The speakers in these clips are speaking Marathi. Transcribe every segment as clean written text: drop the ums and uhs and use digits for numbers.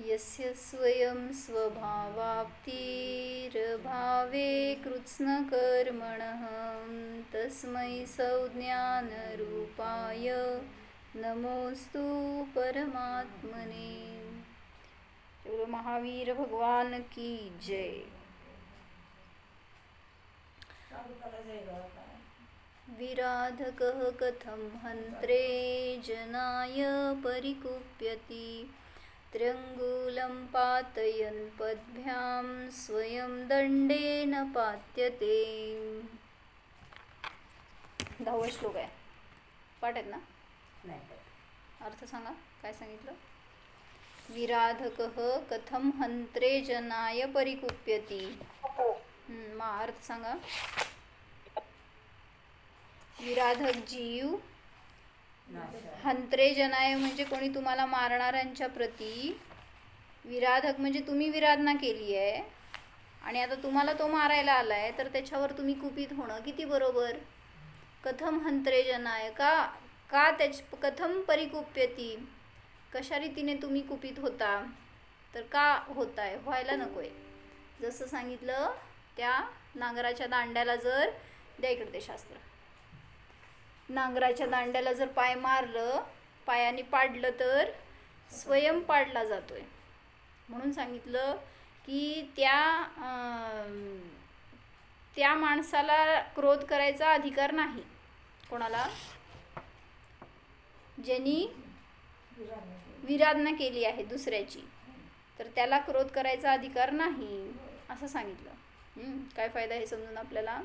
यस्य स्वयं स्वभावाप्तिर्भावे कृत्स्नकर्मणः तस्मै संज्ञानरूपाय नमोस्तु परमात्मने। चलो महावीर भगवान की जय। विराधकः कथं हन्त्रे जनाय परिकुप्यति त्र्यङ्गुलं पातयन् पद्भ्यां स्वयं दंडेन पात्यते। 10वा श्लोक आहे, पाठ आहेत ना? अर्थ सांगा, काय सांगितलं? विराधकः कथं हन्त्रे जनाय परिकुप्यति। मग अर्थ सांगा। विराधक जीव हंत्रे जनाय म्हणजे कोणी तुम्हाला मारणाऱ्यांच्या प्रती, विराधक म्हणजे तुम्ही विराधना केली आहे आणि आता तुम्हाला तो मारायला आलाय, तर त्याच्यावर तुम्ही कुपित होणं किती बरोबर? कथम हंत्रे जनाय, का कथम परिकुप्यती, कशा रीतीने तुम्ही कुपित होता, तर का होताय, व्हायला नकोय। जसं सांगितलं त्या नांगराच्या दांड्याला जर, द्या इकडे ते शास्त्र, नांगराच्या दांड्याला जर पाय मारलं, पायाने पाडलं तर स्वयं पाडला जातोय। म्हणून सांगितलं की त्या माणसाला क्रोध करायचा अधिकार नाही। कोणाला? ज्यांनी विराधना केली आहे दुसऱ्याची, तर त्याला क्रोध करायचा अधिकार नाही असं सांगितलं। काय फायदा हे समजून आपल्याला?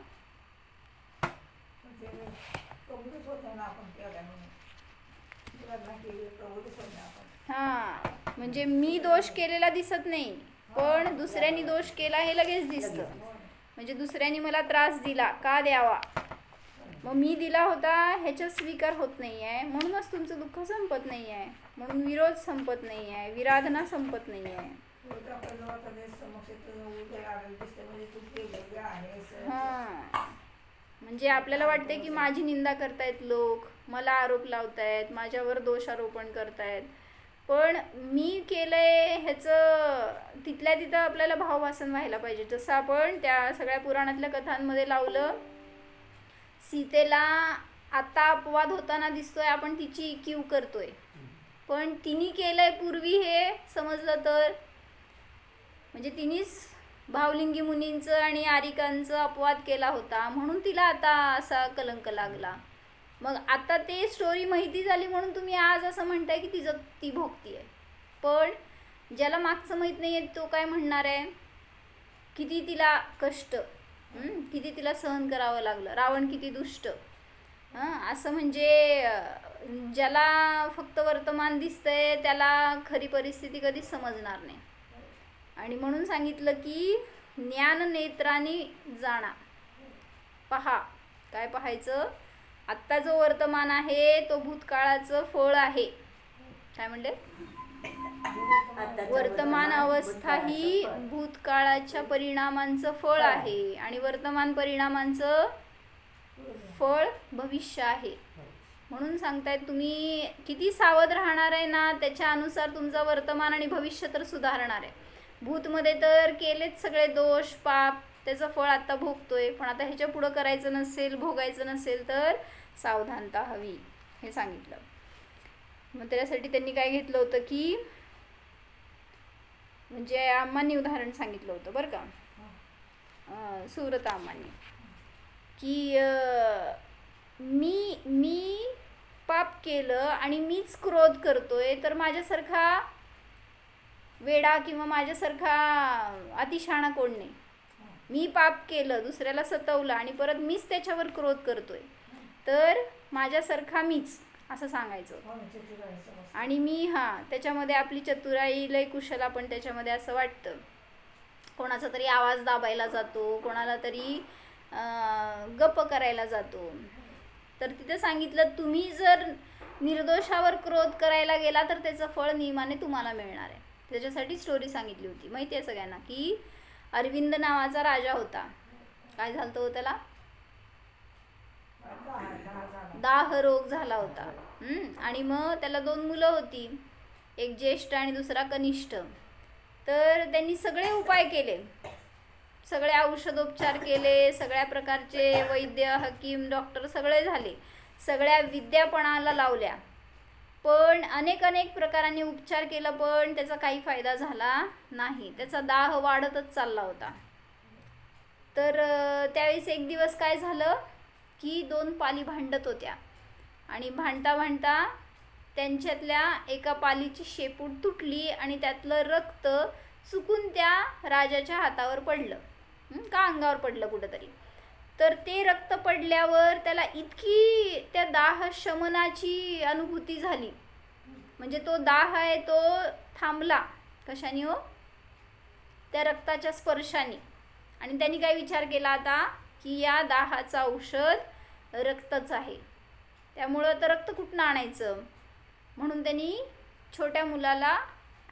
हा, म्हणजे मी दोष केलेला दिसत नाही, पण दुसऱ्यांनी दोष केला हे लगेच दिसतं। म्हणजे दुसऱ्यांनी मला त्रास दिला, का द्यावा, मग मी दिला होता ह्याचा स्वीकार होत नाही आहे, म्हणूनच तुमचं दुःख संपत नाही आहे, म्हणून विरोध संपत नाही आहे, विराधना संपत नाही आहे। हां, म्हणजे आपल्याला वाटते की माझी निंदा करतायत लोक, मला आरोप लावतायत, माझ्यावर दोषारोपण करतायत, पण मी केलंय ह्याचं तिथल्या तिथं आपल्याला भाववासन व्हायला पाहिजे। जसं आपण त्या सगळ्या पुराणातल्या कथांमध्ये लावलं, सीतेला आता अपवाद होताना दिसतोय, आपण तिची कीव करतोय, पण तिने केलंय पूर्वी हे समजलं तर, म्हणजे तिनेच भावलिंगी मुनींचं आणि आरिकांचं अपवाद केला होता, म्हणून तिला आता असा कलंक लागला। मग आता ते स्टोरी माहिती झाली म्हणून तुम्ही आज असं म्हणताय की ती भोगती आहे, पण ज्याला मागचं माहीत नाही आहे तो काय म्हणणार आहे? किती तिला कष्ट, किती तिला सहन करावं लागलं, रावण किती दुष्ट, असं म्हणजे ज्याला फक्त वर्तमान दिसतंय त्याला खरी परिस्थिती कधीच समजणार नाही। आणि म्हणून सांगितलं की ज्ञान नेत्रांनी जाणा, पहा। काय पाहायचं? आत्ता जो वर्तमान आहे तो भूतकाळाचं फळ आहे। काय म्हणले? वर्तमान अवस्था ही भूतकाळाच्या परिणामांचं फळ आहे आणि वर्तमान परिणामांचं फळ भविष्य आहे। म्हणून सांगतायत तुम्ही किती सावध राहणार आहे ना, त्याच्या अनुसार तुमचा वर्तमान आणि भविष्य तर सुधारणार आहे। भूतमध्ये तर केलेच सगळे दोष पाप, त्याचं फळ आता भोगतोय, पण आता ह्याच्या पुढं करायचं नसेल, भोगायचं नसेल तर सावधानता हवी, हे सांगितलं। मग त्याच्यासाठी त्यांनी काय घेतलं होतं की, म्हणजे आम्हांनी उदाहरण सांगितलं होतं बरं का, सुव्रता आम्हांनी, की मी पाप केलं आणि मीच क्रोध करतोय, तर माझ्यासारखा वेडा किंवा माझ्यासारखा अतिशहाणा कोण नाही। मी पाप केलं, दुसऱ्याला सतवलं आणि परत मीच त्याच्यावर क्रोध करतोय, तर माझ्यासारखा मीच असं सांगायचं। आणि मी त्याच्यामध्ये आपली चतुराई लय कुशल, आपण त्याच्यामध्ये असं वाटतं, कोणाचा तरी आवाज दाबायला जातो, कोणाला तरी गप्प करायला जातो, तर तिथं सांगितलं तुम्ही जर निर्दोषावर क्रोध करायला गेला तर त्याचं फळ नियमाने तुम्हाला मिळणार आहे। त्याच्यासाठी स्टोरी सांगितली होती, माहिती आहे सगळ्यांना, की अरविंद नावाचा राजा होता। काय झालं हो त्याला? दाह रोग झाला होता। आणि मग त्याला 2 मुलं होती, एक ज्येष्ठ आणि दुसरा कनिष्ठ। तर त्यांनी सगळे उपाय केले, सगळे औषधोपचार केले, सगळ्या प्रकारचे वैद्य, हकीम, डॉक्टर सगळे झाले, सगळ्या विद्यापणाला लावल्या, पण अनेक प्रकारांनी उपचार केला, पण त्याचा काही फायदा झाला नाही. त्याचा दाह वाढतच चालला होता. तर त्यावेळेस एक दिवस काय झालं की 2 पाली भांडत होत्या आणि भांडता त्यांच्यातल्या एका पालीची शेपूट तुटली आणि त्यातलं रक्त चुकून त्या राजाच्या हातावर पडलं, का अंगावर पडलं कुठंतरी. तर ते रक्त पडल्यावर त्याला इतकी त्या दाह शमनाची अनुभूती झाली, म्हणजे तो दाह आहे तो थांबला. कशाने हो? त्या रक्ताच्या स्पर्शाने. आणि त्यांनी काय विचार केला आता की या दाहाचं औषध रक्तच आहे, त्यामुळं तर रक्त कुठनं आणायचं. म्हणून त्यांनी छोट्या मुलाला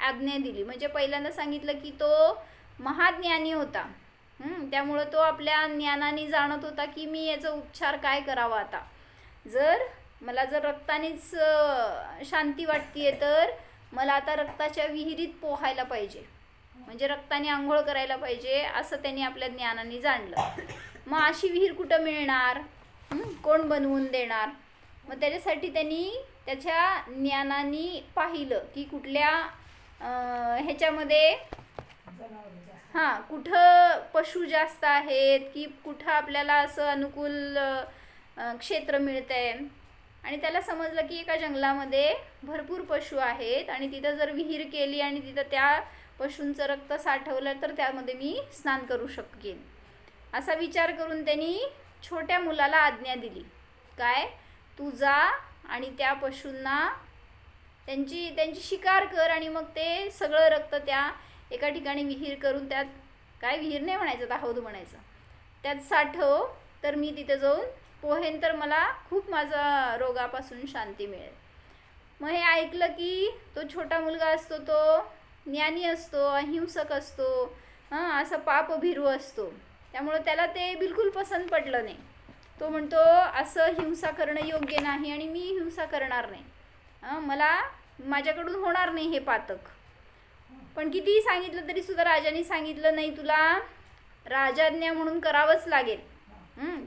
आज्ञा दिली. म्हणजे पहिल्यांदा सांगितलं की तो महाज्ञानी होता, त्यामुळं तो आपल्या ज्ञानाने जाणत होता की मी याचा उपचार काय करावा. आता मला जर रक्तानेच शांती वाटते तर मला आता रक्ताच्या विहिरीत पोहायला पाहिजे, म्हणजे रक्ताने आंघोळ करायला पाहिजे, असं त्यांनी आपल्या ज्ञानाने जाणलं. मग अशी विहीर कुठं मिळणार, कोण बनवून देणार. मग त्याच्यासाठी त्यांनी त्याच्या ज्ञानाने पाहिलं की कुठल्या ह्याच्यामध्ये कुठं पशु जास्त आहेत, की कुठं आपल्याला असं अनुकूल क्षेत्र मिळतंय. आणि त्याला समजलं की एका जंगलामध्ये भरपूर पशु आहेत आणि तिथं जर विहीर केली आणि तिथं त्या पशूंचं रक्त साठवलं तर त्यामध्ये मी स्नान करू शकेन. असा विचार करून त्यांनी छोट्या मुलाला आज्ञा दिली, काय तू जा आणि त्या पशूंना त्यांची शिकार कर आणि मग ते सगळं रक्त त्या एका ठिकाणी विहीर करून, त्यात काय विहीर नाही म्हणायचं, तर हौद म्हणायचं, त्यात साठव, तर मी तिथे जाऊन पोहेन तर मला खूप माझा रोगापासून शांती मिळेल. मग हे ऐकलं की तो छोटा मुलगा असतो तो ज्ञानी असतो, अहिंसक असतो, असं पापभीरू असतो, त्यामुळं त्याला ते बिलकुल पसंत पडलं नाही. तो म्हणतो असं हिंसा करणं योग्य नाही आणि मी हिंसा करणार नाही, माझ्याकडून होणार नाही हे पातक. पण कितीही सांगितलं तरी सुद्धा राजाने सांगितलं नाही, तुला राजाज्ञा म्हणून करावंच लागेल.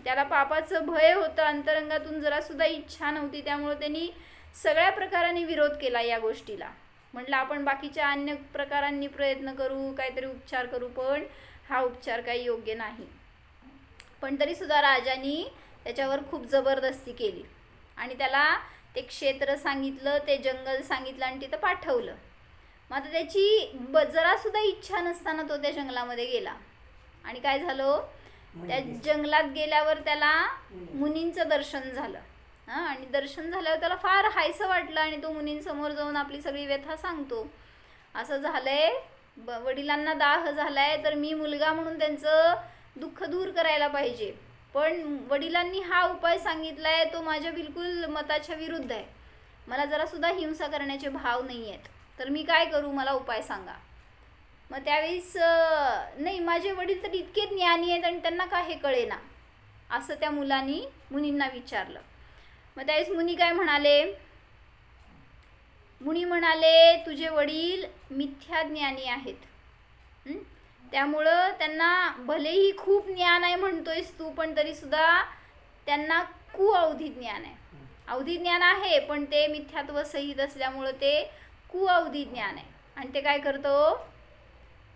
त्याला पापाचं भय होतं, अंतरंगातून जरासुद्धा इच्छा नव्हती, त्यामुळं त्यांनी सगळ्या प्रकाराने विरोध केला या गोष्टीला. म्हटलं आपण बाकीच्या अन्य प्रकारांनी प्रयत्न करू, काहीतरी उपचार करू, पण हा उपचार काही योग्य नाही. पण तरीसुद्धा राजाने त्याच्यावर खूप जबरदस्ती केली आणि त्याला ते क्षेत्र सांगितलं, ते जंगल सांगितलं आणि तिथं पाठवलं. मग आता त्याची जरासुद्धा इच्छा नसताना तो त्या जंगलामध्ये गेला. आणि काय झालं, त्या जंगलात गेल्यावर त्याला मुनींचं दर्शन झालं. आणि दर्शन झाल्यावर त्याला फार हायसं वाटलं आणि तो मुनींसमोर जाऊन आपली सगळी व्यथा सांगतो. असं झालंय, वडिलांना दाह झालाय, तर मी मुलगा म्हणून त्यांचं दुःख दूर करायला पाहिजे, पण वडिलांनी हा उपाय सांगितलाय तो माझ्या बिलकुल मताच्या विरुद्ध आहे, मला जरासुद्धा हिंसा करण्याचे भाव नाही आहेत, तर मी काय करू, मला उपाय सांगा. मग त्यावेळेस नाही, माझे वडील तर इतके ज्ञानी आहेत आणि त्यांना का हे कळेना, असं त्या मुलांनी मुनींना विचारलं. मग त्यावेळेस मुनी काय म्हणाले, मुनी म्हणाले तुझे वडील मिथ्या ज्ञानी आहेत, त्यामुळं त्यांना भलेही खूप ज्ञान आहे म्हणतोयस तू, पण तरीसुद्धा त्यांना कुअवधी ज्ञान आहे. अवधी ज्ञान आहे पण ते मिथ्यात्व सहित असल्यामुळं ते कुअवधी ज्ञान आहे. आणि ते काय करतो,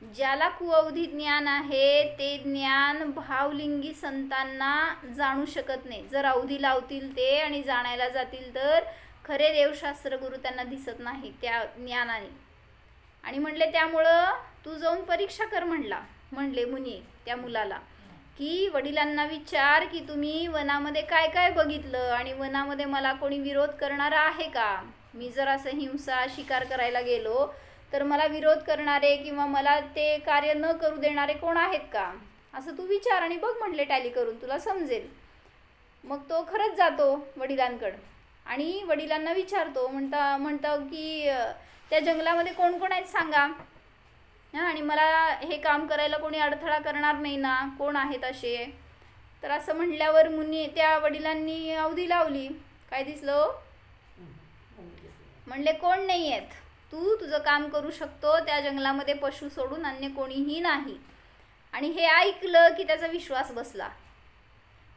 ज्याला कुअवधी ज्ञान आहे ते ज्ञान भावलिंगी संतांना जाणू शकत नाही. जर अवधी लावतील ते आणि जाणायला जातील तर खरे देवशास्त्र गुरु त्यांना दिसत नाही त्या ज्ञानाने. आणि म्हणले त्यामुळं तू जाऊन परीक्षा कर म्हणले मुनी त्या मुलाला, की वडिलांना विचार की तुम्ही वनामध्ये काय काय बघितलं आणि वनामध्ये मला कोणी विरोध करणारा आहे का, मी जर असं हिंसा शिकार करायला गेलो तर मला विरोध करणारे किंवा मला ते कार्य न करू देणारे कोण आहेत का, असं तू विचार आणि बघ म्हणले, टॅली करून तुला समजेल. मग तो खरंच जातो वडिलांकडं आणि वडिलांना विचारतो, म्हणतो की त्या जंगलामध्ये कोण कोण आहेत सांगा, आणि मला हे काम करायला कोणी अडथळा करणार नाही ना, कोण आहेत असे. तर असं म्हणल्यावर मुनी त्या वडिलांनी अवधी लावली, काय दिसलं, म्हणले कोण नाही आहेत. तू तुझं काम करू शकतो, त्या जंगलामध्ये पशु सोडून अन्य कोणीही नाही. आणि हे ऐकलं की त्याचा विश्वास बसला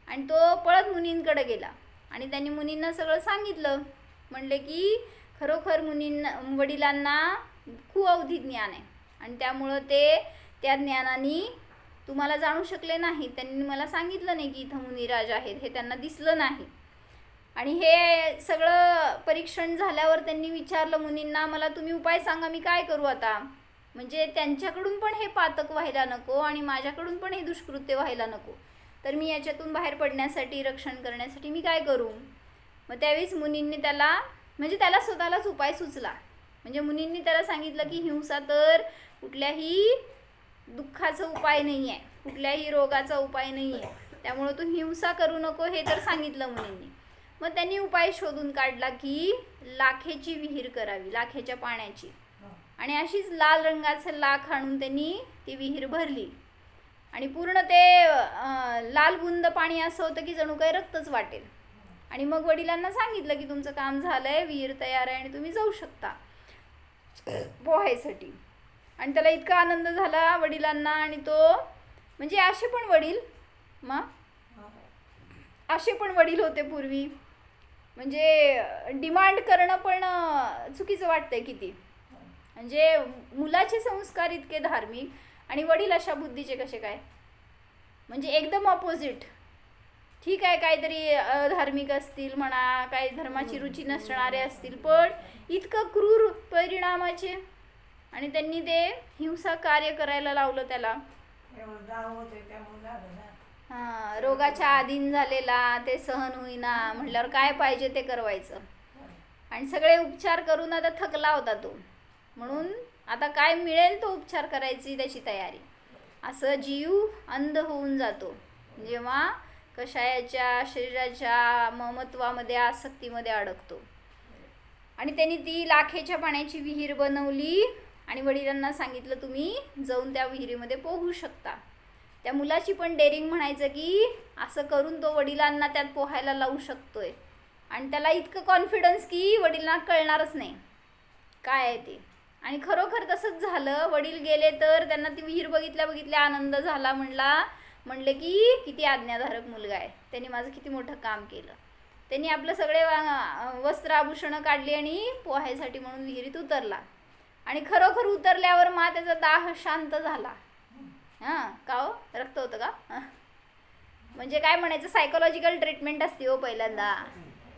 आणि तो पळत मुनींकडे गेला आणि त्यांनी मुनींना सगळं सांगितलं. म्हणले की खरोखर वडिलांना खूप अवधी ज्ञान आहे आणि त्यामुळं ते त्या ज्ञानाने तुम्हाला जाणू शकले नाही. त्यांनी मला सांगितलं नाही की इथं मुनिराज आहेत, हे त्यांना दिसलं नाही. आणि हे सगळं परीक्षण झाल्यावर त्यांनी विचारलं मुनींना, मला तुम्ही उपाय सांगा, मी काय करू आता. म्हणजे त्यांच्याकडून पण हे पातक व्हायला नको आणि माझ्याकडून पण हे दुष्कृत्य व्हायला नको, तर मी याच्यातून बाहेर पडण्यासाठी, रक्षण करण्यासाठी मी काय करू. मग त्यावेळेस मुनींनी त्याला स्वतःलाच उपाय सुचला. म्हणजे मुनींनी त्याला सांगितलं की हिंसा तर कुठल्याही दुःखाचा उपाय नाही आहे, कुठल्याही रोगाचा उपाय नाही आहे, त्यामुळं तू हिंसा करू नको, हे तर सांगितलं मुनींनी. मग त्यांनी उपाय शोधून काढला की लाखेची विहीर करावी, लाखेच्या पाण्याची. आणि अशीच लाल रंगाचं लाख आणून त्यांनी ती विहीर भरली आणि पूर्ण ते लाल बुंद पाणी असं होतं की जणू काही रक्तच वाटेल. आणि मग वडिलांना सांगितलं की तुमचं काम झालंय, विहीर तयार आहे आणि तुम्ही जाऊ शकता पोहायसाठी. आणि त्याला इतका आनंद झाला वडिलांना. आणि तो म्हणजे असे पण वडील होते पूर्वी. म्हणजे डिमांड करणं पण चुकीचं वाटतंय किती. म्हणजे मुलाचे संस्कार इतके धार्मिक आणि वडील अशा बुद्धीचे कसे काय. म्हणजे एकदम ऑपोजिट. ठीक आहे, काहीतरी धार्मिक असतील म्हणा, काही धर्माची रुची नसणारे असतील, पण इतकं क्रूर परिणामाचे. आणि त्यांनी ते हिंसा कार्य करायला लावलं त्याला. हां, रोगाच्या अधीन झालेला, ते सहन होईना म्हटल्यावर काय पाहिजे ते करवायचं. आणि सगळे उपचार करून आता थकला होता तो, म्हणून आता काय मिळेल तो उपचार करायची त्याची तयारी. असं जीव अंध होऊन जातो जेव्हा कषायाच्या शरीराच्या ममत्वामध्ये, आसक्तीमध्ये अडकतो. आणि त्यांनी ती लाखेच्या पाण्याची विहीर बनवली आणि वडिलांना सांगितलं तुम्ही जाऊन त्या विहिरीमध्ये पोहू शकता. त्या मुलाची पण डेअरिंग म्हणायचं की असं करून तो वडिलांना त्यात पोहायला लावू शकतोय. आणि त्याला इतकं कॉन्फिडन्स की वडिलांना कळणारच नाही काय आहे ते. आणि खरोखर तसंच झालं. वडील गेले तर त्यांना ती विहीर बघितल्या आनंद झाला. म्हणले की किती आज्ञाधारक मुलगा आहे, त्यांनी माझं किती मोठं काम केलं. त्यांनी आपलं सगळे वस्त्र आभूषणं काढली आणि पोहायसाठी म्हणून विहिरीत उतरला. आणि खरोखर उतरल्यावर त्याचा दाह शांत झाला. हां, का हो, रक्त होतं का. म्हणजे काय म्हणायचं, सायकोलॉजिकल ट्रीटमेंट असते हो पहिल्यांदा.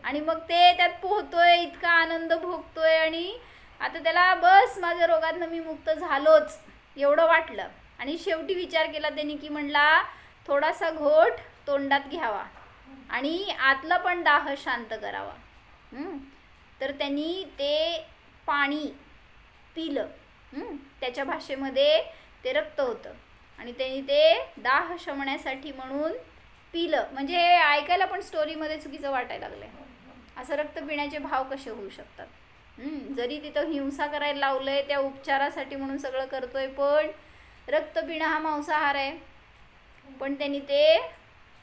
आणि मग ते त्यात पोहतोय, इतका आनंद भोगतोय आणि आता त्याला बस माझ्या रोगातनं मी मुक्त झालोच एवढं वाटलं. आणि शेवटी विचार केला त्यांनी की म्हणला थोडासा घोट तोंडात घ्यावा आणि आतला पण दाह शांत करावा. तर त्यांनी ते पाणी पिलं. त्याच्या भाषेमध्ये ते रक्त होतं आणि त्यांनी ते दाह शमण्यासाठी म्हणून पिलं. म्हणजे हे ऐकायला पण स्टोरीमध्ये चुकीचं वाटायला लागलंय. असं रक्त पिण्याचे भाव कसे होऊ शकतात. जरी तिथं हिंसा करायला लावलंय, त्या उपचारासाठी म्हणून सगळं करतोय, पण रक्त पिणं हा मांसाहार आहे. पण त्यांनी ते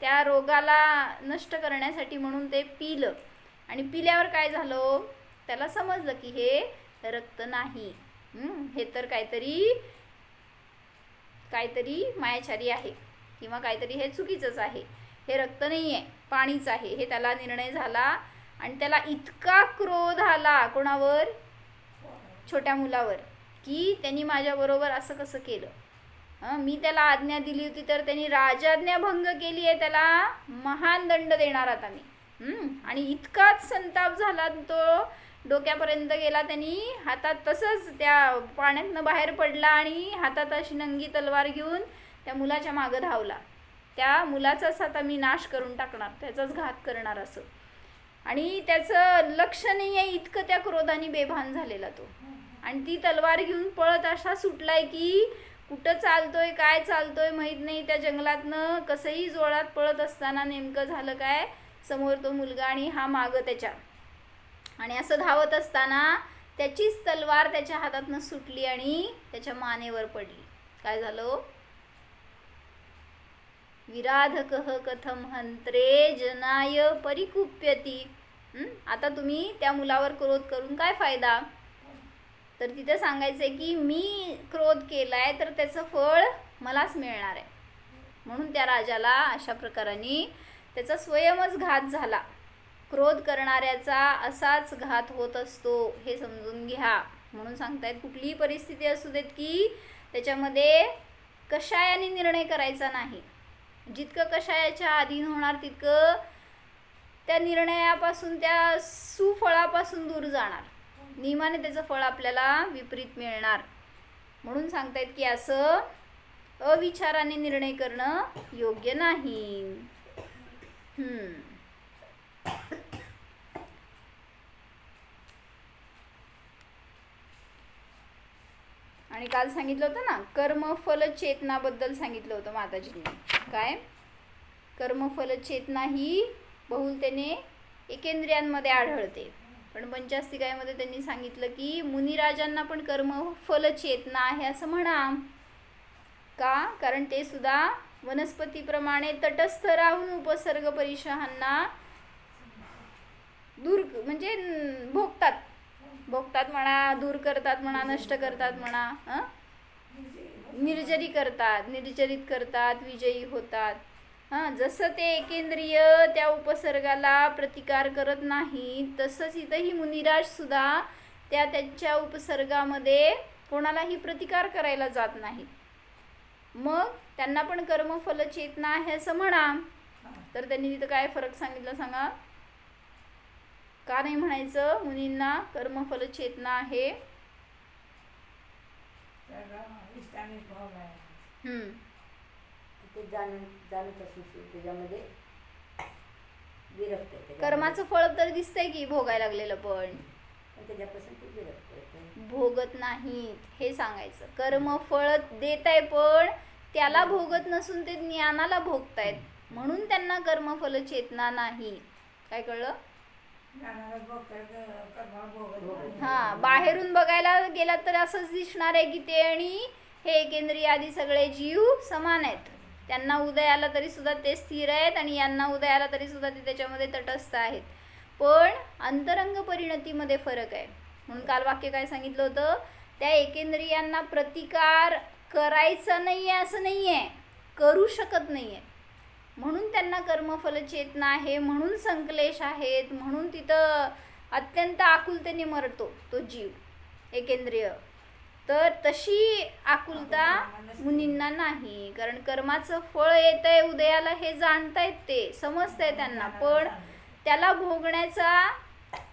त्या रोगाला नष्ट करण्यासाठी म्हणून ते पिलं. आणि पिल्यावर काय झालं, त्याला समजलं की हे रक्त नाही, हे तर काहीतरी मायाचारी आहे किंवा काहीतरी हे चुकीचंच आहे, हे रक्त नाही आहे, पाणीच आहे, हे त्याला निर्णय झाला. आणि त्याला इतका क्रोध आला कोणावर, छोट्या मुलावर, की त्यांनी माझ्याबरोबर असं कसं केलं. मी त्याला आज्ञा दिली होती तर त्यांनी राजाज्ञा भंग केली आहे, त्याला महान दंड देणार आता मी. आणि इतकाच संताप झाला, तो डोक्यापर्यंत गेला. त्यांनी हातात तसंच त्या पाण्यातनं बाहेर पडला आणि हातात अशी नंगी तलवार घेऊन त्या मुलाच्या मागं धावला. त्या मुलाचाच आता मी नाश करून टाकणार, त्याचाच घात करणार असं. आणि त्याचं लक्ष नाही आहे, इतकं त्या क्रोधाने बेभान झालेला तो. आणि ती तलवार घेऊन पळत असा सुटलाय की कुठं चालतोय, काय चालतोय माहीत नाही. त्या जंगलातनं कसंही जोरात पळत असताना नेमकं झालं काय, समोर तो मुलगा आणि हा मागं त्याच्या. आणि असं धावत असताना त्याचीच तलवार त्याच्या हातातनं सुटली आणि त्याच्या मानेवर पडली. काय झालं, विराधकः कथम हंत्रे जनाय परिकुप्यती. आता तुम्ही त्या मुलावर क्रोध करून काय फायदा. तर तिथं सांगायचं आहे की मी क्रोध केलाय तर त्याचं फळ मलाच मिळणार आहे. म्हणून त्या राजाला अशा प्रकाराने त्याचा स्वयंच घात झाला. क्रोध करणाऱ्याचा असाच घात होत असतो हे समजून घ्या. म्हणून सांगतायत कुठलीही परिस्थिती असू देत की त्याच्यामध्ये कषायाने निर्णय करायचा नाही. जितकं कषायाच्या अधीन होणार तितकं त्या निर्णयापासून, त्या सुफळापासून दूर जाणार. नियमाने त्याचं फळ आपल्याला विपरीत मिळणार. म्हणून सांगतायत की असं अविचाराने निर्णय करणं योग्य नाही. आणि काल सांगितलं होतं ना, कर्मफल चेतनाबद्दल सांगितलं होतं माताजींनी. काय? कर्मफल चेतना ही बहुलतेने एकेंद्रियांमध्ये आढळते. पण पंचास्तिकामध्ये त्यांनी सांगितलं की मुनिराजांना पण कर्मफल चेतना आहे असं म्हणा. का? कारण ते सुद्धा वनस्पतीप्रमाणे तटस्थ राहून उपसर्ग परिशहांना दूर म्हणजे भोगतात म्हणा, दूर करतात म्हणा, नष्ट करतात म्हणा, निर्जरित करतात, विजयी होतात. जसं ते एकेंद्रिय त्या उपसर्गाला प्रतिकार करत नाही, तसंच इथंही मुनिराज सुद्धा त्यांच्या उपसर्गामध्ये कोणालाही प्रतिकार करायला जात नाही. मग त्यांना पण कर्मफल चेतना आहे असं म्हणा. तर त्यांनी तिथं काय फरक सांगितलं सांगा? का नाही म्हणायचं मुनींना कर्मफल चेतना आहे? कर्माचं फळ तर दिसतंय की भोगायला लागलेलं, पण भोगत नाहीत हे सांगायचं. कर्मफळ देत आहे पण त्याला भोगत नसून ते ज्ञानाला भोगतायत, म्हणून त्यांना कर्मफल चेतना नाही. काय कळलं? बाहेरून बघायला गेला तर असंच दिसणार आहे की ते आणि हे एकेंद्रिय आदी सगळे जीव समान आहेत. त्यांना उदय आला तरी सुद्धा ते स्थिर आहेत आणि यांना उदय आला तरी सुद्धा ते त्याच्यामध्ये तटस्थ आहेत. पण अंतरंग परिणतीमध्ये फरक आहे. म्हणून काल वाक्य काय सांगितलं होतं? त्या एकेंद्रियांना प्रतिकार करायचा नाही आहे असं नाही आहे, करू शकत नाही आहे. म्हणून त्यांना कर्मफल चेतना आहे, म्हणून संकलेश आहेत, म्हणून तिथं अत्यंत आकुलतेने मरतो तो जीव एकेंद्रिय. तर तशी आकुलता मुनींना नाही, कारण कर्माचं फळ येत आहे उदयाला हे जाणतायत, ते समजतंय त्यांना, पण त्याला भोगण्याचा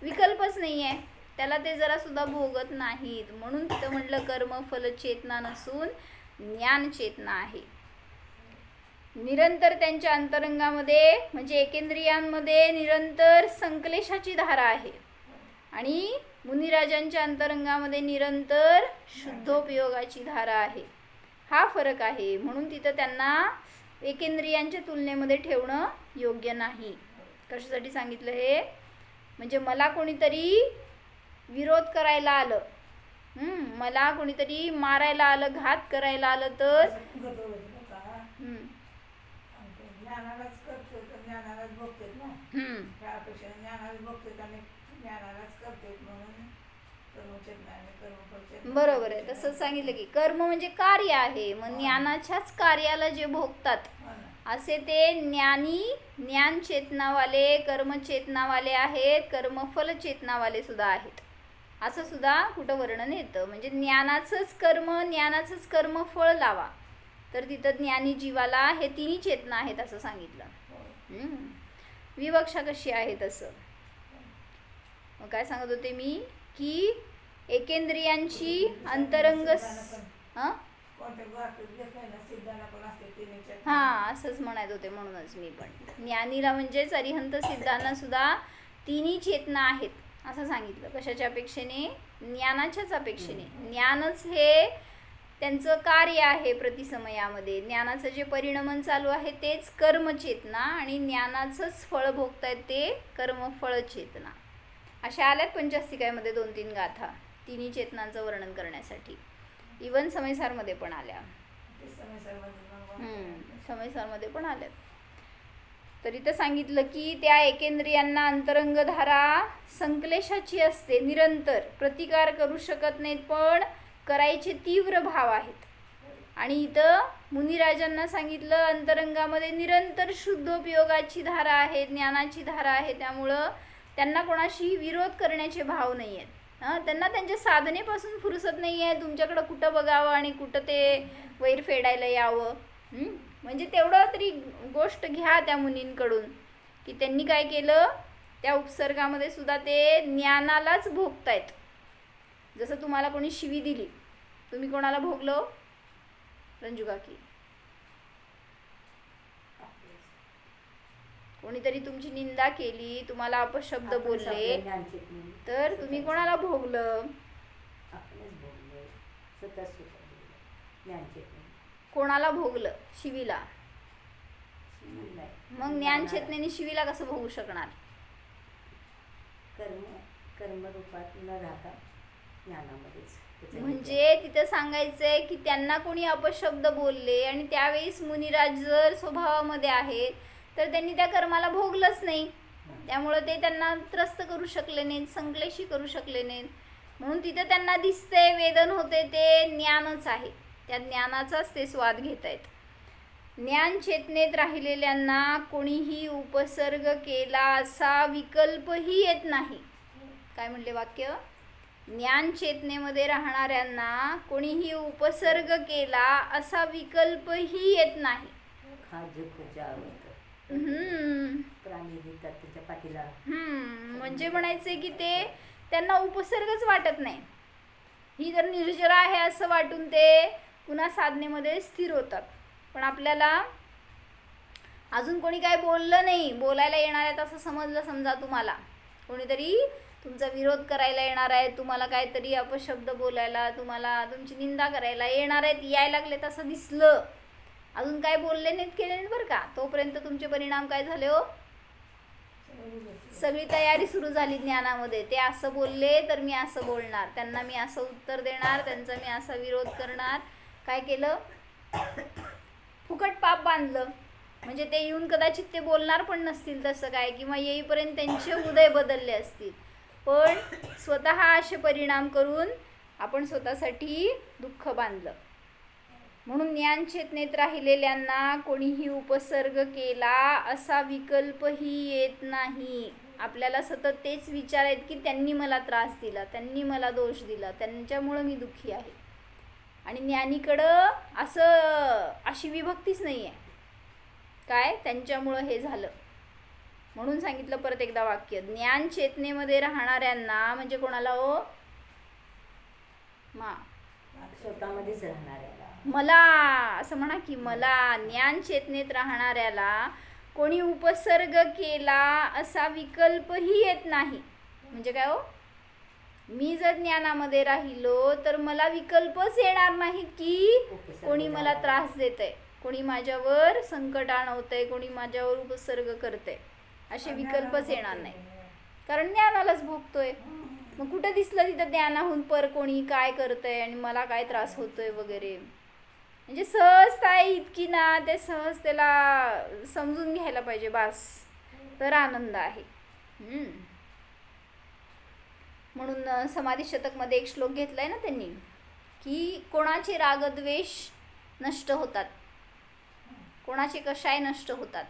विकल्पच नाही आहे, त्याला ते जरा सुद्धा भोगत नाहीत. म्हणून तिथं म्हटलं कर्मफल चेतना नसून ज्ञान चेतना आहे. निरंतर त्यांच्या अंतरंगामध्ये म्हणजे एकेंद्रियांमध्ये निरंतर संकलेशाची धारा आहे आणि मुनिराजांच्या अंतरंगामध्ये निरंतर शुद्धोपयोगाची धारा आहे. हा फरक आहे. म्हणून तिथं त्यांना एकेंद्रियांच्या तुलनेमध्ये ठेवणं योग्य नाही. कशासाठी सांगितलं हे? म्हणजे मला कोणीतरी विरोध करायला आलं, मला कोणीतरी मारायला आलं, घात करायला आलं तर बरोबर आहे. तसंच सांगितलं की कर्म म्हणजे कार्य आहे. मग ज्ञानाच्याच कार्याला जे भोगतात असे ते ज्ञान चेतनावाले, कर्म चेतनावाले आहेत, कर्मफल चेतनावाले सुद्धा आहेत, असं सुद्धा कुठं वर्णन येतं. म्हणजे ज्ञानाचंच कर्मफळ लावा तर तिथं ज्ञानी जीवाला हे तिन्ही चेतना आहेत असं सांगितलं. विवक्षा कशी आहे तसं. मग काय सांगत होते मी की एकेंद्रियांची अंतरंग असंच म्हणत होते. म्हणूनच मी पण ज्ञानीला म्हणजेच अरिहंत सिद्धांना सुद्धा तिन्ही चेतना आहेत असं सांगितलं. कशाच्या अपेक्षेने? ज्ञानाच्याच अपेक्षेने. ज्ञानच हे त्यांचं कार्य आहे प्रतिसमयामध्ये. ज्ञानाचं जे परिणमन चालू आहे तेच कर्मचेतना आणि ज्ञानाचंच फळ भोगतायत ते कर्मफळ चेतना. अशा आल्यात पंचास्तिकामध्ये 2-3 गाथा तिन्ही चेतनांचं वर्णन करण्यासाठी. इवन समयसारमध्ये पण आल्या, समयसारमध्ये पण आल्यात. तर इथं सांगितलं की त्या एकेंद्रियांना अंतरंगधारा संक्लेशाची असते, निरंतर प्रतिकार करू शकत नाहीत, पण करायचे तीव्र भाव आहेत. आणि इथं मुनिराजांना सांगितलं अंतरंगामध्ये निरंतर शुद्धोपयोगाची धारा आहे, ज्ञानाची धारा आहे, त्यामुळं त्यांना कोणाशी विरोध करण्याचे भाव नाही आहेत. त्यांना त्यांच्या साधनेपासून फुरसत नाही आहे, तुमच्याकडं कुठं बघावं आणि कुठं ते वैर फेडायला यावं. म्हणजे तेवढं तरी गोष्ट घ्या त्या मुनींकडून की त्यांनी काय केलं, त्या उपसर्गामध्ये सुद्धा ते ज्ञानालाच भोगतायत. जसं तुम्हाला कोणी शिवी दिली, तुम्ही कोणाला भोगलो? रंजू काकी, कोणीतरी तुमची निंदा केली, तुम्हाला अपशब्द बोलले, तर तुम्ही कोणाला भोगलं? कोणाला भोगलं? शिवीला. मग ज्ञान चेतनेने शिवीला कसं भोगू शकणार? कर्मरूपात न राहता ज्ञानामध्येच. म्हणजे तिथं सांगायचंय की त्यांना कोणी अपशब्द बोलले आणि त्यावेळेस मुनिराज जर स्वभावामध्ये आहेत तर त्यांनी त्या कर्माला भोगलंच नाही, त्यामुळं ते त्यांना त्रस्त करू शकले नाहीत, संक्लेशी करू शकले नाहीत. म्हणून तिथं त्यांना दिसते, वेदन होते, ते ज्ञानच आहे, त्या ज्ञानाचाच ते स्वाद घेत आहेत. ज्ञान चेतनेत राहिलेल्यांना कोणीही उपसर्ग केला असा विकल्पही येत नाही. काय म्हणले वाक्य? ज्ञान चेतनेमध्ये राहणाऱ्यांना कोणीही उपसर्ग केला असा विकल्पही येत नाही. म्हणजे म्हणायचे की ते त्यांना उपसर्गच वाटत नाही, ही जर निर्जरा आहे असं वाटून ते पुन्हा साधनेमध्ये स्थिर होतात. पण आपल्याला अजून कोणी काय बोललं नाही, बोलायला येणार आहेत असं समजलं, समजा तुम्हाला कोणीतरी तुमचा विरोध करायला येणार आहे, तुम्हाला काहीतरी अपशब्द बोलायला, तुम्हाला तुमची निंदा करायला येणार आहेत, यायला लागले तसं दिसलं, अजून काय बोलले नाहीत, केले नाहीत बरं का, तोपर्यंत तुमचे परिणाम काय झाले हो? सगळी तयारी सुरू झाली ज्ञानामध्ये. ते असं बोलले तर मी असं बोलणार, त्यांना मी असं उत्तर देणार, त्यांचा मी असा विरोध करणार. काय केलं? फुकट पाप बांधलं. म्हणजे ते येऊन कदाचित ते बोलणार पण नसतील तसं काय, किंवा येईपर्यंत त्यांचे उदय बदलले असतील, पण स्वतः असे परिणाम करून आपण स्वतःसाठी दुःख बांधलं. म्हणून ज्ञान चेतनेत राहिलेल्यांना कोणीही उपसर्ग केला असा विकल्पही येत नाही. आपल्याला सतत तेच विचार आहेत की त्यांनी मला त्रास दिला, त्यांनी मला दोष दिला, त्यांच्यामुळं मी दुःखी आहे. आणि ज्ञानीकडं अशी विभक्तीच नाही आहे, काय त्यांच्यामुळं हे झालं. म्हणून सांगितलं परत एकदा वाक्य, ज्ञान चेतनेमध्ये राहणाऱ्यांना, म्हणजे कोणाला हो? स्वतःमध्येच राहणाऱ्याला, मला असं म्हणा की मला ज्ञान चेतनेत राहणाऱ्याला कोणी उपसर्ग केला असा विकल्पही येत नाही. म्हणजे काय हो? मी जर ज्ञानामध्ये राहिलो तर मला विकल्पच येणार नाही की कोणी मला त्रास देतंय, कोणी माझ्यावर संकट आणवतंय, कोणी माझ्यावर उपसर्ग करतंय, असे विकल्पच येणार नाही, कारण ज्ञानालाच भोगतोय. मग कुठं दिसलं तिथं ज्ञानाहून पर कोणी काय करतंय आणि मला काय त्रास होतोय वगैरे. म्हणजे सहजता आहे इतकी ना, ते सहज त्याला समजून घ्यायला पाहिजे, बास, तर आनंद आहे. म्हणून समाधी शतकमध्ये एक श्लोक घेतलाय ना त्यांनी, की कोणाचे रागद्वेष नष्ट होतात, कोणाचे कशाय नष्ट होतात.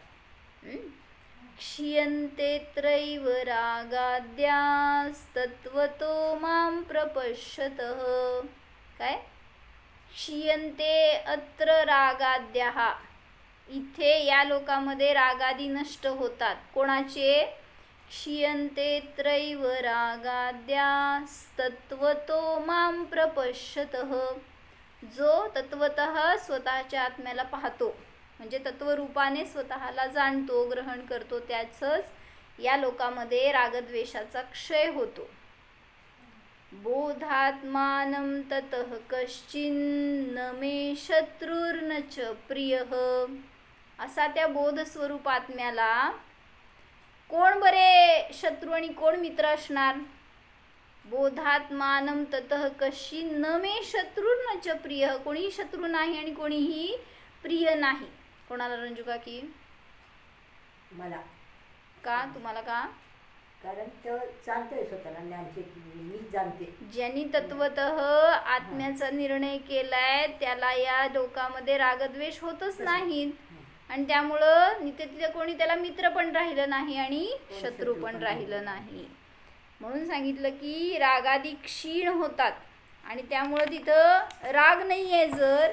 क्षीयन्ते त्रैव रागाद्यास्तत्वतो मां प्रपश्यतः. काय? क्षीयन्ते अत्र रागाद्याः, इथे या लोकामध्ये रागादी नष्ट होतात. कोणाचे? क्षीयन्ते त्रैव रागाद्यास्तत्वतो मां प्रपश्यतः, जो तत्वतः स्वतःच्या आत्म्याला पाहतो, म्हणजे तत्वरूपाने स्वतःला जाणतो, ग्रहण करतो, त्याचंच या लोकामध्ये रागद्वेषाचा क्षय होतो. बोधात्मानं ततः कश्चिन्न मे शत्रुर्न च प्रियः, असा त्या बोधस्वरूप आत्म्याला कोण बरे शत्रू आणि कोण मित्र असणार? बोधात्मानं ततः कश्चिन्न मे शत्रुर्न च प्रियः, कोणीही शत्रू नाही आणि कोणीही प्रिय नाही. कोणाला रंजू काकी? मला. का तुम्हाला का? कारण तो जाणतोय स्वतःला ज्ञानचे मी जाणते. ज्यांनी तत्वतः आत्म्याचा निर्णय केलाय त्याला या लोकामध्ये रागद्वेष होतच नाहीत, आणि त्यामुळं तिथलं कोणी त्याला मित्र पण राहिलं नाही आणि शत्रू पण राहिलं नाही. म्हणून सांगितलं की रागादी क्षीण होतात, आणि त्यामुळं तिथं राग नाही आहे. जर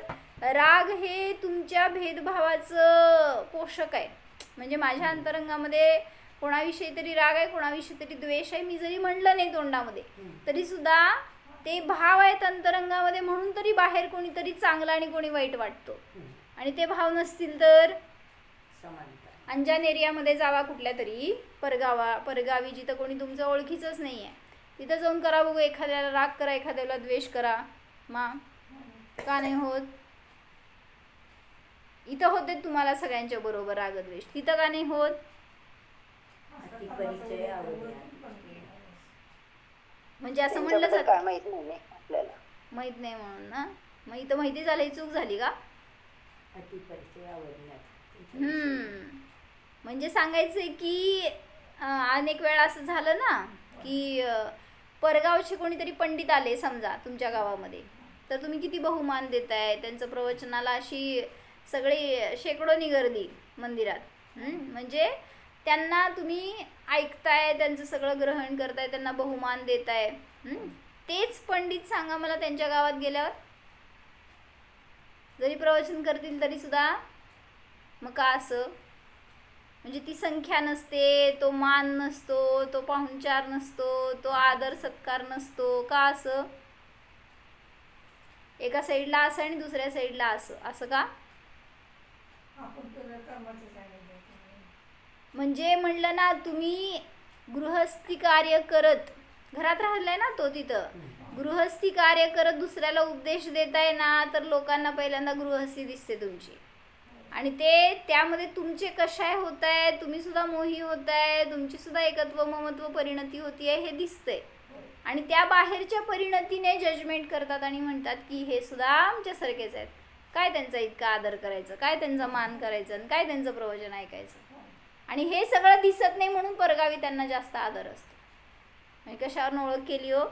राग हे तुमच्या भेदभावाचं पोषक आहे, म्हणजे माझ्या अंतरंगामध्ये कोणाविषयी तरी राग आहे, कोणाविषयी तरी द्वेष आहे, मी जरी म्हणलं नाही तोंडामध्ये तरी सुद्धा ते भाव आहेत अंतरंगामध्ये, म्हणून तरी बाहेर कोणीतरी चांगला आणि कोणी वाईट वाटतो. आणि ते भाव नसतील तर समानता. अंजान एरियामध्ये जावा, कुठल्या तरी परगावी जिथं कोणी तुमचं ओळखीचंच नाही आहे, तिथं जाऊन करा बघू, एखाद्याला राग करा, एखाद्याला द्वेष करा, का नाही होत? इथं होते तुम्हाला सगळ्यांच्या बरोबर रागद्वेष, तिथं का नाही होत? परिचय आवडला. म्हणजे असं म्हणलं जात काय माहित नाही आपल्याला. माहित नाही म्हणून ना, मग इथं माहिती झाली, चूक झाली का? परिचय आवडण्यात. म्हणजे सांगायचंय की अनेक वेळा असं झालं ना की परगावचे कोणीतरी पंडित आले समजा तुमच्या गावामध्ये, तर तुम्ही किती बहुमान देताय त्यांचं प्रवचनाला, अशी सगळी शेकडोनी गर्दी मंदिरात. म्हणजे त्यांना तुम्ही ऐकताय, त्यांचं सगळं ग्रहण करताय, त्यांना बहुमान देताय. तेच पंडित सांगा मला त्यांच्या गावात गेल्यावर जरी प्रवचन करतील तरी सुद्धा मग का असं? म्हणजे ती संख्या नसते, तो मान नसतो, तो पाहुणचार नसतो, तो आदर सत्कार नसतो, का असं? एका साईडला असं आणि दुसऱ्या साईडला असं का? म्हणजे म्हणलं ना, तुम्ही गृहस्थी कार्य करत घरात राहिलाय ना तो, तिथं गृहस्थी कार्य करत दुसऱ्याला उपदेश देताय ना, तर लोकांना पहिल्यांदा गृहस्थी दिसते तुमची, आणि ते त्यामध्ये तुमचे कशाय होत आहे, तुम्ही सुद्धा मोही होत आहे, तुमची सुद्धा एकत्व ममत्व परिणती होतीये हे दिसतंय. आणि त्या बाहेरच्या परिणतीने जजमेंट करतात आणि म्हणतात की हे सुद्धा आमच्यासारखेच आहेत, काय त्यांचा इतका आदर करायचं, काय त्यांचा मान करायचं, आणि काय त्यांचं प्रवचन ऐकायचं. आणि हे सगळं दिसत नाही म्हणून परगावी त्यांना जास्त आदर असतो. आणि कशावरून ओळख केली हो?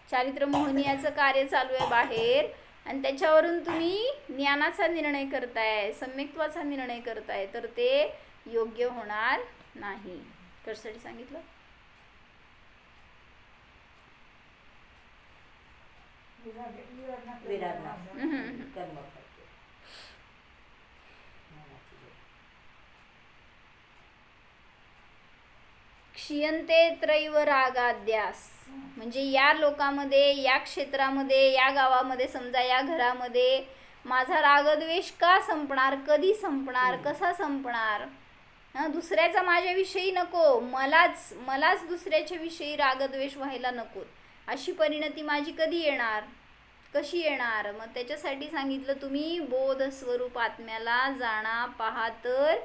चारित्र मोहनियाचं कार्य चालू आहे बाहेर, आणि त्याच्यावरून तुम्ही ज्ञानाचा निर्णय करताय, सम्यक्त्वाचा निर्णय करताय, तर ते योग्य होणार नाही. कशासाठी सांगितलं? क्षीयन्ते त्रैव रागाद्यास, म्हणजे या लोकामध्ये, या क्षेत्रामध्ये, या गावामध्ये, समजा या घरामध्ये माझा रागद्वेष का संपणार, कधी संपणार, कसा संपणार? दुसऱ्याचा माझ्याविषयी नको, मलाच दुसऱ्याच्या विषयी रागद्वेष व्हायला नको, अशी परिणती माझी कधी येणार, कशी येणार? मग त्याच्यासाठी सांगितलं तुम्ही बोध स्वरूप आत्म्याला जाणा, पहा, तर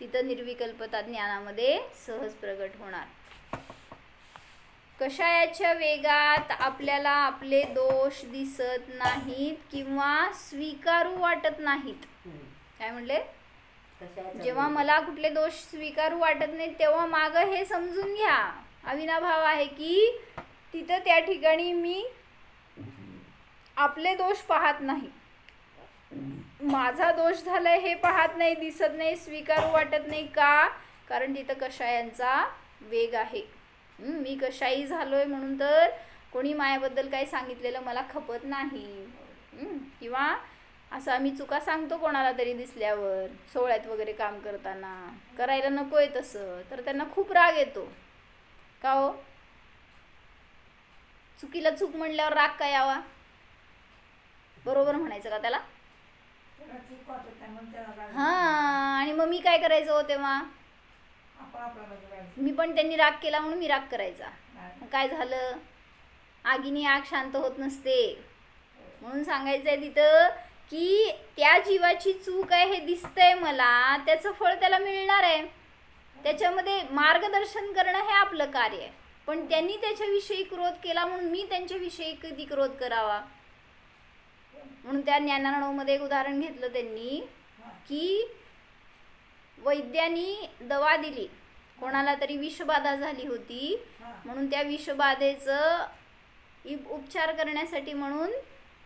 तिथं निर्विकल्पता ज्ञानामध्ये सहज प्रगट होणार. कषायाच्या वेगात आपल्याला आपले दोष दिसत नाहीत किंवा स्वीकारू वाटत नाहीत. काय म्हणले? जेव्हा मला कुठले दोष स्वीकारू वाटत नाहीत तेव्हा मागं हे समजून घ्या, अविनाभाव आहे की तिथं त्या ठिकाणी मी आपले दोष पाहत नाही, माझा दोष झालाय हे पाहत नाही, दिसत नाही, स्वीकारू वाटत नाही. का? कारण तिथं कषायांचा वेग आहे. मी कशाही झालोय म्हणून तर कोणी मायाबद्दल काही सांगितलेलं मला खपत नाही, किंवा असं आम्ही चुका सांगतो कोणाला तरी दिसल्यावर, सोहळ्यात वगैरे काम करताना, करायला नकोय तसं, तर त्यांना खूप राग येतो. का हो? चुकीला चूक म्हणल्यावर राग काय यावा? बरोबर म्हणायचं का त्याला? आणि मग मी काय करायचं हो तेव्हा? मी पण त्यांनी राग केला म्हणून मी राग करायचा. काय झालं? आगीने आग शांत होत नसते. म्हणून सांगायचंय तिथं की त्या जीवाची चूक आहे हे दिसतंय मला, त्याचं फळ त्याला मिळणार आहे. त्याच्यामध्ये मार्गदर्शन करणं हे आपलं कार्य आहे, पण त्यांनी त्याच्याविषयी क्रोध केला म्हणून मी त्यांच्याविषयी कधी क्रोध करावा? म्हणून त्या ज्ञानानवमध्ये एक उदाहरण घेतलं त्यांनी की वैद्यानी दवा दिली, कोणाला तरी विषबाधा झाली होती, म्हणून त्या विषबाधेचं उपचार करण्यासाठी म्हणून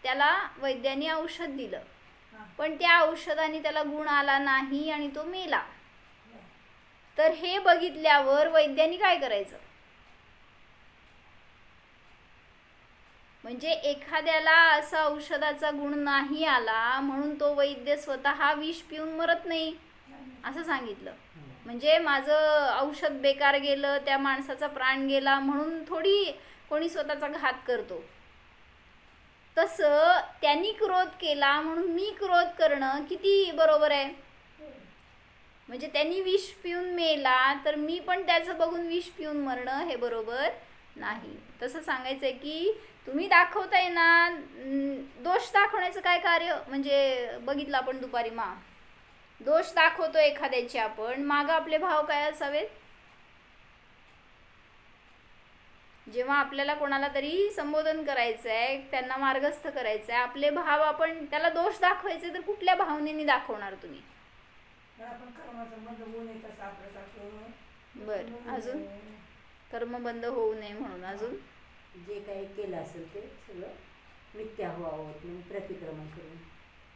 त्याला वैद्यानी औषध दिलं, पण त्या औषधाने त्याला गुण आला नाही आणि तो मेला. तर हे बघितल्यावर वैद्यानी काय करायचं? म्हणजे एखाद्याला असा औषधाचा गुण नाही आला म्हणून तो वैद्य स्वतः विष पिऊन मरत नाही असं सांगितलं. म्हणजे माझं औषध बेकार गेलं, त्या माणसाचा प्राण गेला म्हणून थोडी कोणी स्वतःचा घात करतो. तसं त्यांनी क्रोध केला म्हणून मी क्रोध करणं किती बरोबर आहे? म्हणजे त्यांनी विष पिऊन मेला तर मी पण त्याचं बघून विष पिऊन मरणं हे बरोबर नाही. तसं सांगायचं आहे की तुम्ही दाखवताय ना, दोष दाखवण्याचं काय कार्य? म्हणजे बघितलं आपण दुपारी दोष दाखवतो एखाद्याचे आपण, मागं आपले भाव काय असावेत? जेव्हा आपल्याला कोणाला तरी संबोधन करायचं आहे, त्यांना मार्गस्थ करायचं आहे, आपले भाव आपण त्याला दोष दाखवायचे तर कुठल्या भावनेने दाखवणार तुम्ही? बर, अजून कर्म बंद होऊ नये म्हणून अजून जे काही केलं असेल ते सगळं मिथ्या व्हावं म्हणून प्रतिक्रमण करून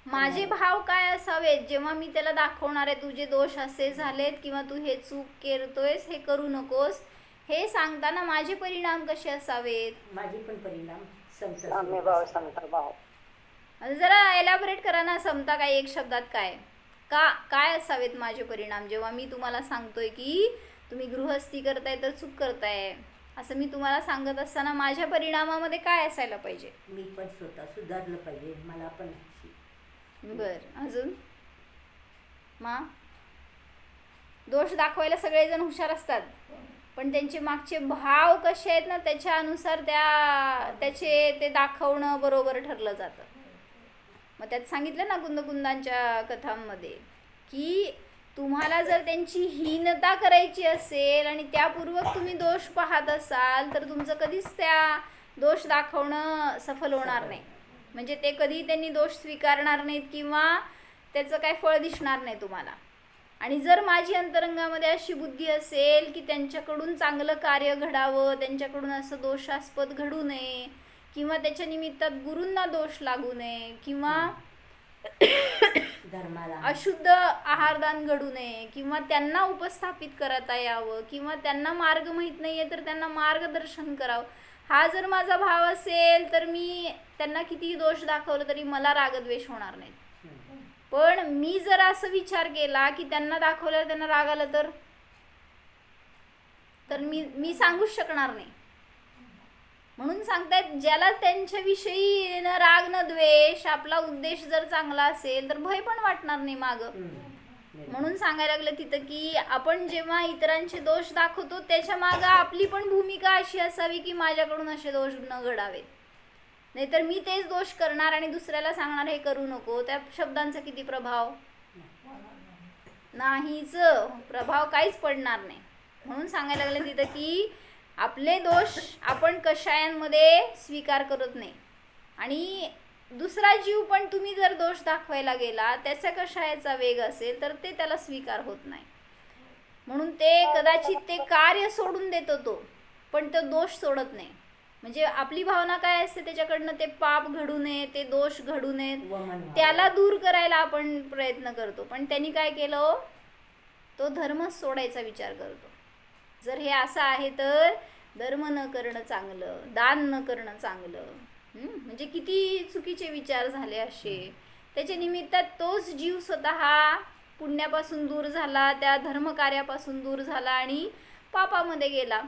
माझे भाव काय असावेत जेव्हा मी त्याला दाखवणार आहे तुझे दोष असे झालेत किंवा तू हे चूक करतोयस, हे करू नकोस, हे सांगताना माझे परिणाम कसे असावेत? माझे पण परिणाम समता. जरा एलॅबोरेट करा ना, समता काय एक शब्दात काय असावेत माझे परिणाम? जेव्हा मी तुम्हाला सांगतोय की तुम्ही गृहस्थी करताय तर चूक करताय, असं मी तुम्हाला सांगत असताना माझ्या परिणामामध्ये काय असायला पाहिजे? मी पण स्वतः सुधारलं पाहिजे, मला पण. बर, अजून दोष दाखवायला सगळेजण हुशार असतात, पण त्यांचे मागचे भाव कसे आहेत ना त्याच्या अनुसार त्याचे ते दाखवणं बरोबर ठरलं जातं. मग त्यात सांगितलं ना कुंदकुंदांच्या कथांमध्ये की तुम्हाला जर त्यांची हीनता करायची असेल आणि त्यापूर्वक तुम्ही दोष पाहत असाल तर तुमचं कधीच त्या दोष दाखवणं सफल होणार नाही. म्हणजे ते कधी त्यांनी दोष स्वीकारणार नाहीत किंवा त्याचं काय फळ दिसणार नाही तुम्हाला. आणि जर माझी अंतरंगामध्ये अशी बुद्धी असेल की त्यांच्याकडून चांगलं कार्य घडावं, त्यांच्याकडून असं दोषास्पद घडू नये किंवा त्याच्या निमित्तात गुरूंना दोष लागू नये किंवा धर्माला अशुद्ध आहारदान घडू नये किंवा त्यांना उपस्थापित करता यावं किंवा त्यांना मार्ग माहीत नाही आहे तर त्यांना मार्गदर्शन करावं, हा जर माझा भाव असेल तर मी त्यांना कितीही दोष दाखवलं तरी मला रागद्वेष होणार नाही. पण मी जर असं विचार केला की त्यांना दाखवल्यावर त्यांना राग आला तर मी सांगूच शकणार नाही. म्हणून सांगतायत ज्याला त्यांच्याविषयी न राग न द्वेष, आपला उद्देश जर चांगला असेल तर भय पण वाटणार नाही मागं. म्हणून सांगायला लागलं तिथं की आपण जेव्हा इतरांचे दोष दाखवतो त्याच्या मागं आपली पण भूमिका अशी असावी की माझ्याकडून असे दोष न घडावेत, नाहीतर मी तेच दोष करणार आणि दुसऱ्याला सांगणार हे करू नको. त्या शब्दांचा किती प्रभाव? नाहीच, प्रभाव काहीच पडणार नाही. म्हणून सांगायला लागलं तिथं की आपले दोष आपण कषायांमध्ये स्वीकार करत नाही आणि दुसरा जीव पण तुम्ही जर दोष दाखवायला गेला त्याचा कषायाचा वेग असेल तर ते त्याला स्वीकार होत नाही. म्हणून ते कदाचित ते कार्य सोडून देतो तो, पण तो दोष सोडत नाही. म्हणजे आपली भावना काय असते त्याच्याकडनं, ते पाप घडू नये, ते दोष घडू नयेत, त्याला दूर करायला आपण प्रयत्न करतो. पण त्यांनी काय केलं, तो धर्मच सोडायचा विचार करतो. जर हे असं आहे तर धर्म न करणं चांगलं, दान न करणं चांगलं, म्हणजे किती चुकीचे विचार झाले असे. त्याच्या निमित्तात तोच जीव स्वतः पुण्यापासून दूर झाला, त्या धर्मकार्यापासून दूर झाला आणि पापामध्ये गेला.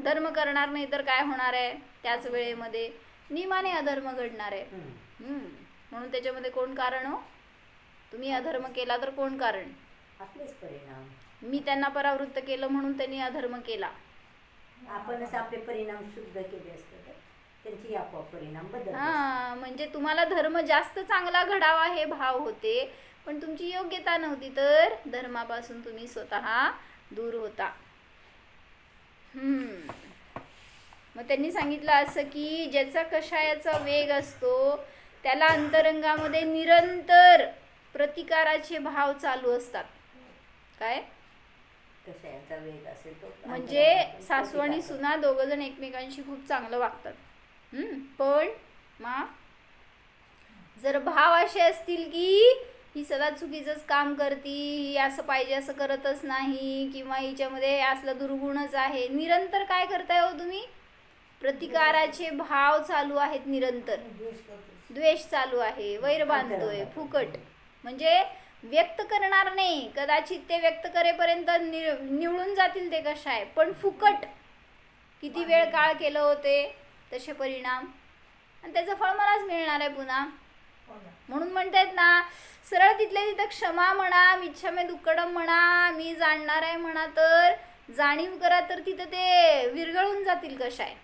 धर्म करणार नाही तर काय होणार आहे, त्याच वेळेमध्ये नियमाने अधर्म घडणार आहे. म्हणून त्याच्यामध्ये कोण कारण हो? तुम्ही अधर्म केला तर कोण कारण? आपलेच परिणाम. मी त्यांना परावृत्त केलं म्हणून त्यांनी अधर्म केला. आपणच आपले परिणाम शुद्ध केले असते त्यांची आपोआप परिणाम बदल. म्हणजे तुम्हाला धर्म जास्त चांगला घडावा हे भाव होते, पण तुमची योग्यता नव्हती तर धर्मापासून तुम्ही स्वतः दूर होता. मग त्यांनी सांगितलं असं की ज्याचा कषायाचा वेग असतो त्याला अंतरंगामध्ये निरंतर प्रतिकाराचे भाव चालू असतात. काय कशाचा वेग असेल तो म्हणजे सासू आणि सुना दोघं जण एकमेकांशी खूप चांगलं वागतात. पण जर भाव असे असतील की ही सदा चुकीचंच काम करती, ही असं पाहिजे असं करतच नाही, किंवा हिच्यामध्ये असलं दुर्गुणच आहे, निरंतर काय करताय हो तुम्ही, प्रतिकाराचे भाव चालू आहेत, निरंतर द्वेष चालू आहे, वैर बांधतोय फुकट, म्हणजे व्यक्त करणार नाही, कदाचित ते व्यक्त करेपर्यंत निवळून जातील ते कशा आहे, पण फुकट किती वेळ काळ केलं होते तसे परिणाम, आणि त्याचं फळ मलाच मिळणार आहे पुन्हा. म्हणून म्हणतायत ना, सरळ तिथल्या तिथं क्षमा म्हणा, मिच्छामे दुक्कडम म्हणा, मी जाणणार आहे म्हणा, तर जाणीव करा, तर तिथं ते विरघळून जातील कशा आहे,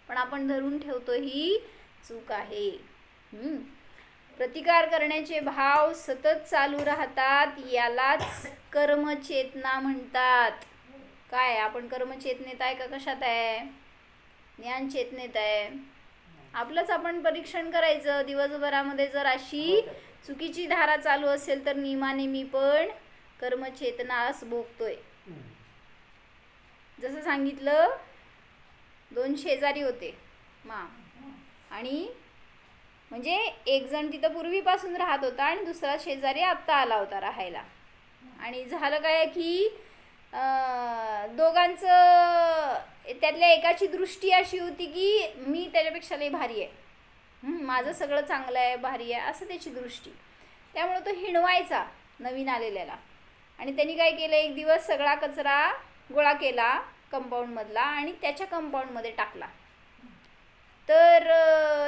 पण आपण धरून ठेवतो ही चूक आहे. प्रतिकार करण्याचे भाव सतत चालू राहतात, यालाच कर्मचेतना म्हणतात. काय आपण कर्मचेतनेत आहे का कशात आहे, ज्ञान चेतनेत आहे. आपलंच आपण परीक्षण करायचं, दिवसभरामध्ये जर अशी चुकीची धारा चालू असेल तर नियमाने मी पण कर्मचेतनास भोगतोय. जसं सांगितलं, 2 शेजारी होते आणि म्हणजे एक जण तिथं पूर्वीपासून राहत होता आणि दुसरा शेजारी आत्ता आला होता राहायला, आणि झालं काय की दोघांचं त्यातल्या एकाची दृष्टी अशी होती की मी त्याच्यापेक्षा लई भारी आहे, माझं सगळं चांगलं आहे, भारी आहे, असं त्याची दृष्टी. त्यामुळे तो हिणवायचा नवीन आलेल्याला, आणि त्यांनी काय केलं, एक दिवस सगळा कचरा गोळा केला कंपाऊंडमधला आणि त्याच्या कंपाऊंडमध्ये टाकला. तर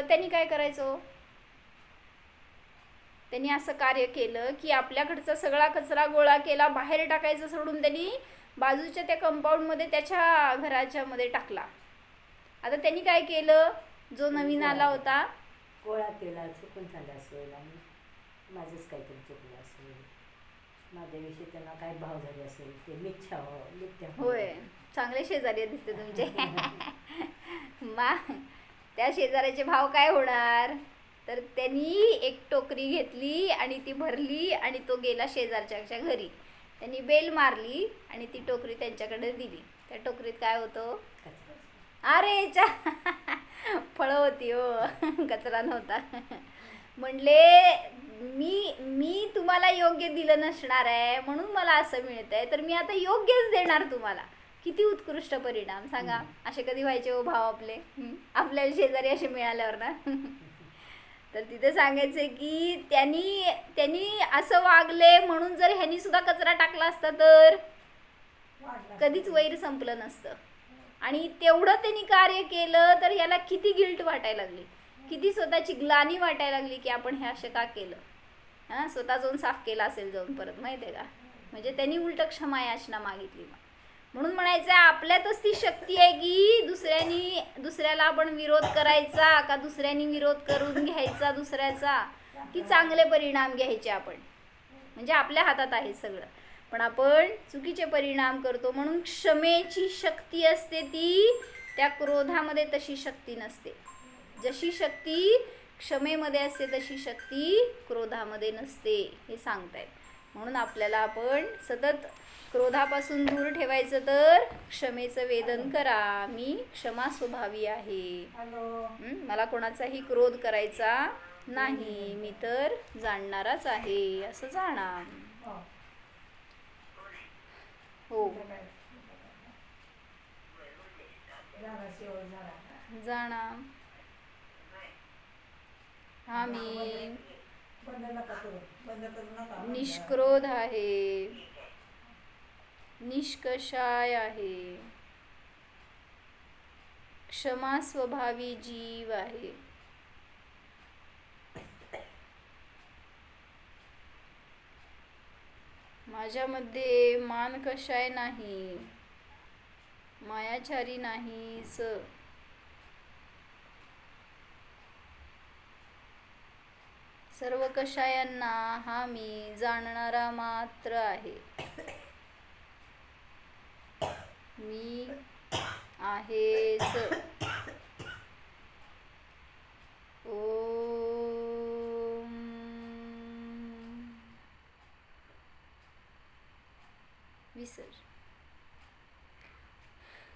त्यांनी काय करायचं, त्यांनी असं कार्य केलं की आपल्याकडचा सगळा कचरा गोळा केला, बाहेर टाकायचं सोडून त्यांनी बाजूच्या त्या कंपाऊंडमध्ये त्याच्या घराच्या मध्ये टाकला. आता त्यांनी काय केलं, जो नवीन आला होता, गोळा केला, चुकून झालं असेल आणि माझंच काहीतरी चुकलं असेल, माझ्याविषयी त्यांना काय भाव झाले असेल, ते मिथ्या होय, चांगले शेजारी दिसते तुमचे. त्या शेजाऱ्याचे भाव काय होणार, तर त्यांनी एक टोकरी घेतली आणि ती भरली आणि तो गेला शेजारच्या घरी, त्यांनी बेल मारली आणि ती टोकरी त्यांच्याकडे दिली. त्या टोकरीत काय होतं, अरे फळं होती हो, कचरा नव्हता. म्हणले मी तुम्हाला योग्य दिलं नसणार आहे म्हणून मला असं मिळतंय, तर मी आता योग्यच देणार तुम्हाला. किती उत्कृष्ट परिणाम सांगा, असे कधी व्हायचे हो भाव आपले, आपल्याला शेजारी असे मिळाल्यावर ना. तर तिथे सांगायचं की त्यांनी असं वागले म्हणून जर ह्यांनी सुद्धा कचरा टाकला असता तर कधीच वैर संपलं नसतं. आणि तेवढं त्यांनी कार्य केलं तर याला किती गिल्ट वाटायला लागली, किती स्वतःची ग्लानी वाटायला लागली की आपण हे असं का केलं. स्वतः जाऊन साफ केला असेल जाऊन परत, माहिती आहे का, म्हणजे त्यांनी उलट क्षमा याचना मागितली. म्हणून म्हणायचं आपल्यातच ती शक्ती आहे की दुसऱ्याला आपण विरोध करायचा का दुसऱ्यांनी विरोध करून घ्यायचा दुसऱ्याचा, की चांगले परिणाम घ्यायचे आपण, म्हणजे आपल्या हातात आहे सगळं, पण आपण चुकीचे परिणाम करतो. म्हणून क्षमेची शक्ती असते ती त्या क्रोधामध्ये तशी शक्ती नसते. जशी शक्ती क्षमेमध्ये असते तशी शक्ती क्रोधामध्ये नसते, हे सांगतायत. म्हणून आपल्याला आपण सतत क्रोधापासून दूर ठेवायचं तर क्षमेचं वेदन करा. मी क्षमा स्वभावी आहे, मला कोणाचाही क्रोध करायचा नाही, मी तर जाणणाराच आहे असं जाणा. हो जाणा. हा मी निष्क्रोध आहे, निष्कषाय आहे, क्षमा स्वभावी जीव आहे. माझ्यामध्ये मान कषाय नाही, मायाचारी नाही सर्व कषायांना हा मी जाणणारा मात्र आहे. मी आहेच. विसर.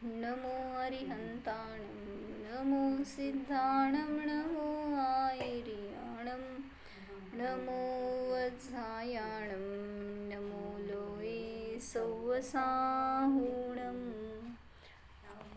नमो अरिहंताणं नमो सिद्धाणं नमो आयर्याणं नमो वज्रायाणं नमो लोये सौवसाहुणं